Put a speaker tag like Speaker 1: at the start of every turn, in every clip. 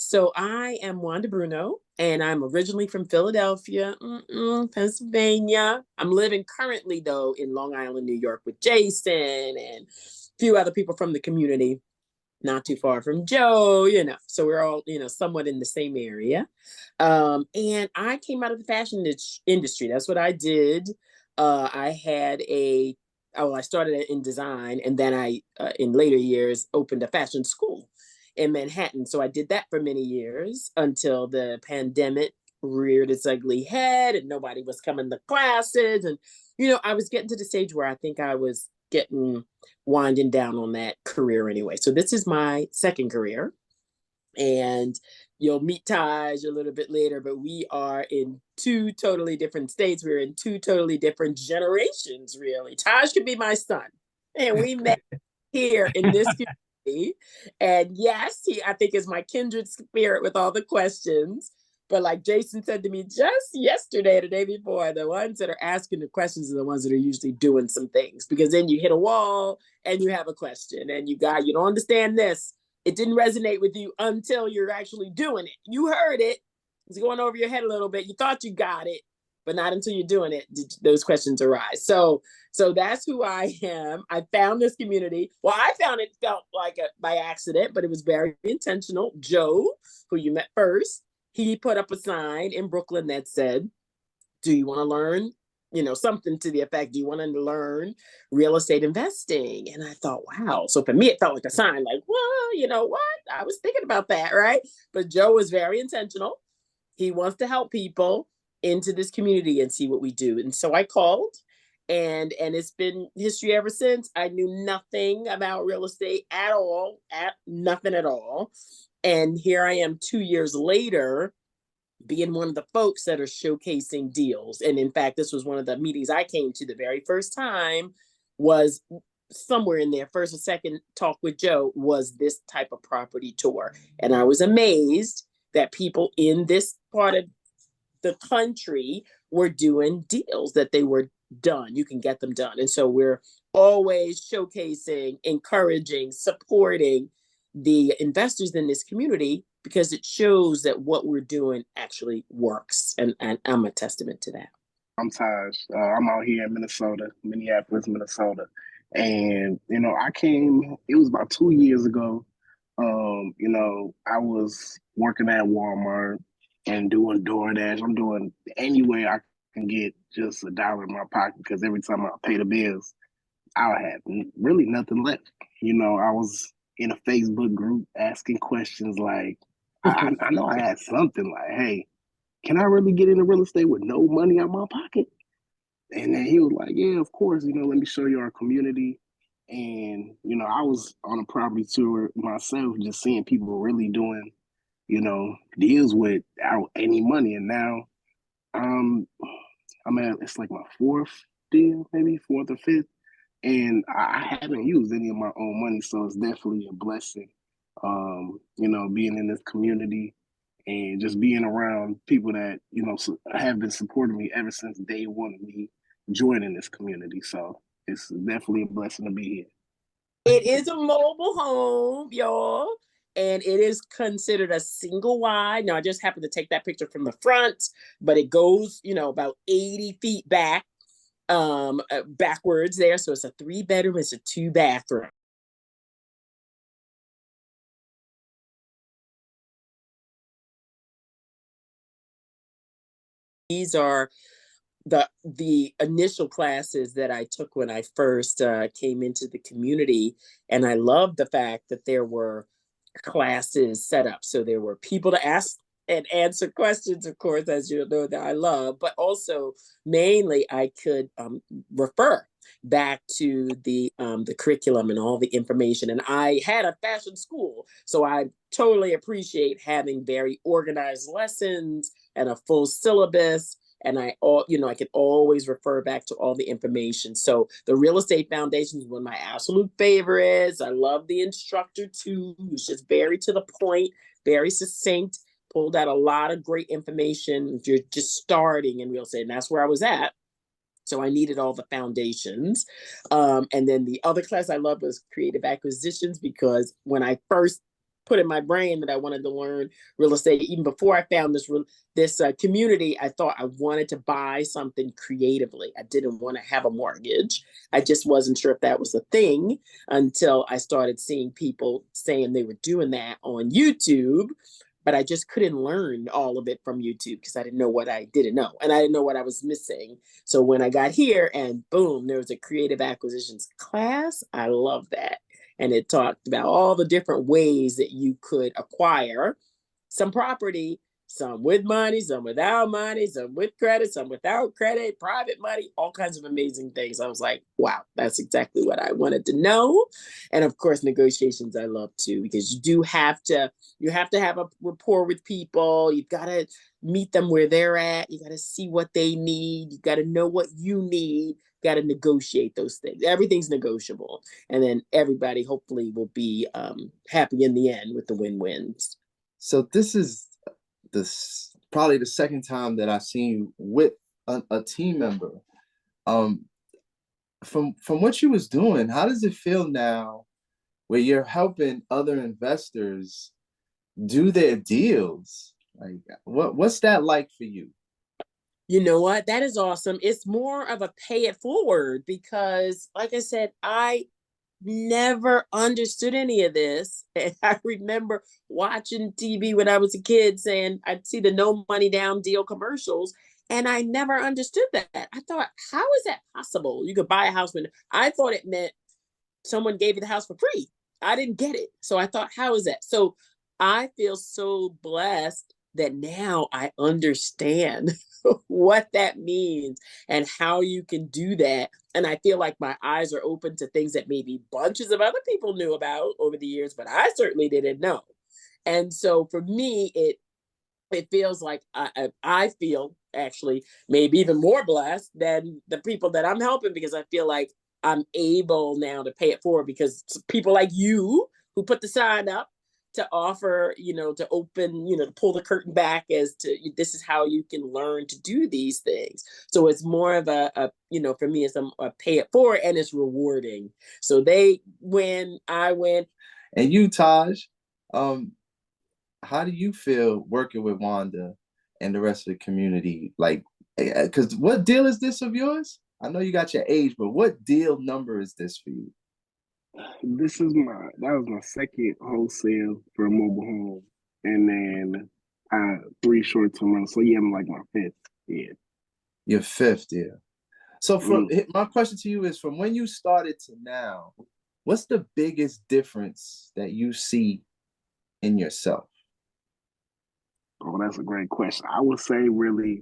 Speaker 1: So I am Wanda Bruno, and I'm originally from Philadelphia, Pennsylvania. I'm living currently, though, in Long Island, New York with Jason and a few other people from the community, not too far from Joe, So we're all, somewhat in the same area. And I came out of the fashion industry. That's what I did. I had I started in design, and then in later years, opened a fashion school in Manhattan. So I did that for many years until the pandemic reared its ugly head and nobody was coming to classes. And, I was getting to the stage where I think I was getting winding down on that career anyway. So this is my second career. And you'll meet Taj a little bit later, but we are in two totally different states. We're in two totally different generations, really. Taj could be my son. And we met here in this community. And yes, I think is my kindred spirit with all the questions. But like Jason said to me just yesterday, the day before, the ones that are asking the questions are the ones that are usually doing some things, because then you hit a wall and you have a question and you don't understand this. It didn't resonate with you until you're actually doing it. You heard it. It's going over your head a little bit. You thought you got it, but not until you're doing it did those questions arise. So that's who I am. I found this community. Well, I found it felt like by accident, but it was very intentional. Joe, who you met first, he put up a sign in Brooklyn that said, do you want to learn? Something to the effect, do you want to learn real estate investing? And I thought, wow. So for me, it felt like a sign, like, well, you know what? I was thinking about that, right? But Joe was very intentional. He wants to help people into this community and see what we do. And so I called, and it's been history ever since. I knew nothing about real estate at all, nothing at all. And here I am 2 years later, being one of the folks that are showcasing deals. And in fact, this was one of the meetings I came to the very first time, was somewhere in there, first or second talk with Joe, was this type of property tour. And I was amazed that people in this part of the country were doing deals, that they were done. You can get them done. And so we're always showcasing, encouraging, supporting the investors in this community, because it shows that what we're doing actually works. And I'm a testament to that.
Speaker 2: I'm Taj. I'm out here in Minnesota, Minneapolis, Minnesota. And, I came, it was about 2 years ago. I was working at Walmart and doing DoorDash. I'm doing any way I can get just $1 in my pocket, because every time I pay the bills, I had really nothing left. I was in a Facebook group asking questions like, I know I had something like, hey, can I really get into real estate with no money out my pocket? And then he was like, yeah, of course, let me show you our community. And, I was on a property tour myself, just seeing people really doing, deals without any money. And now I'm at, it's like my fourth deal, maybe fourth or fifth. And I haven't used any of my own money. So it's definitely a blessing, being in this community and just being around people that, have been supporting me ever since day one of me joining this community. So it's definitely a blessing to be here.
Speaker 1: It is a mobile home, y'all, and it is considered a single wide. Now, I just happened to take that picture from the front, but it goes, about 80 feet backwards there. So it's a 3-bedroom, it's a 2-bathroom. These are the initial classes that I took when I first came into the community. And I love the fact that there were classes set up. So there were people to ask and answer questions, of course, as you know, that I love, but also mainly I could refer back to the curriculum and all the information. And I had a fashion school, so I totally appreciate having very organized lessons and a full syllabus. And I could always refer back to all the information. So the Real Estate Foundation is one of my absolute favorites. I love the instructor too, who's just very to the point, very succinct, pulled out a lot of great information if you're just starting in real estate. And that's where I was at. So I needed all the foundations. And then the other class I loved was creative acquisitions, because when I first put in my brain that I wanted to learn real estate. Even before I found this community, I thought I wanted to buy something creatively. I didn't want to have a mortgage. I just wasn't sure if that was a thing until I started seeing people saying they were doing that on YouTube. But I just couldn't learn all of it from YouTube because I didn't know what I didn't know, and I didn't know what I was missing. So when I got here and boom, there was a creative acquisitions class, I love that. And it talked about all the different ways that you could acquire some property, some with money, some without money, some with credit, some without credit, private money, all kinds of amazing things. I was like, wow, that's exactly what I wanted to know. And of course, negotiations I love too, because you have to have a rapport with people. You've got to meet them where they're at. You got to see what they need. You got to know what you need. Got to negotiate those things. Everything's negotiable, and then everybody hopefully will be happy in the end with the win-wins.
Speaker 3: So this is probably the second time that I've seen you with a team member. Um, from what you was doing, how does it feel now where you're helping other investors do their deals? Like, what's that like for you?
Speaker 1: You know what? That is awesome. It's more of a pay it forward because, like I said, I never understood any of this. And I remember watching TV when I was a kid saying I'd see the no money down deal commercials. And I never understood that. I thought, how is that possible? You could buy a house when I thought it meant someone gave you the house for free. I didn't get it. So I thought, how is that? So I feel so blessed that now I understand what that means and how you can do that. And I feel like my eyes are open to things that maybe bunches of other people knew about over the years, but I certainly didn't know. And so for me, it feels like I feel actually maybe even more blessed than the people that I'm helping because I feel like I'm able now to pay it forward because people like you who put the sign up to offer, to open, to pull the curtain back as to this is how you can learn to do these things. So it's more of for me, it's a pay it forward and it's rewarding. So they win, I win.
Speaker 3: And you, Taj, um, how do you feel working with Wanda and the rest of the community? Like, because what deal is this of yours? I know you got your age, but what deal number is this for you?
Speaker 2: That was my second wholesale for a mobile home, and then three short-term rentals. So yeah, I'm like my fifth. Yeah.
Speaker 3: Your fifth deal. So
Speaker 2: Mm.
Speaker 3: my question to you is, from when you started to now, what's the biggest difference that you see in yourself?
Speaker 2: Oh, that's a great question. I would say really,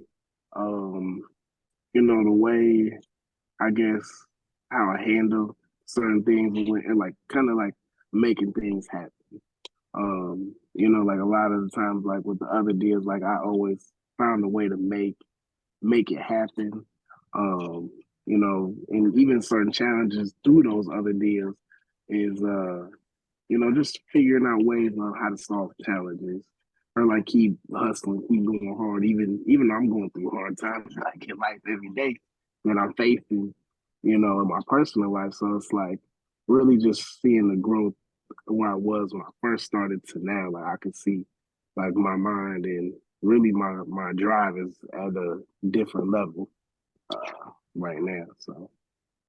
Speaker 2: um, the way I guess how I handle certain things and like kind of like making things happen. Like a lot of the times, like with the other deals, like I always found a way to make it happen. Um, and even certain challenges through those other deals is just figuring out ways on how to solve challenges or like keep hustling, keep going hard, even though I'm going through hard times like in life every day that I'm facing, in my personal life. So it's like really just seeing the growth where I was when I first started to now. Like I could see like my mind and really my drive is at a different level right now. So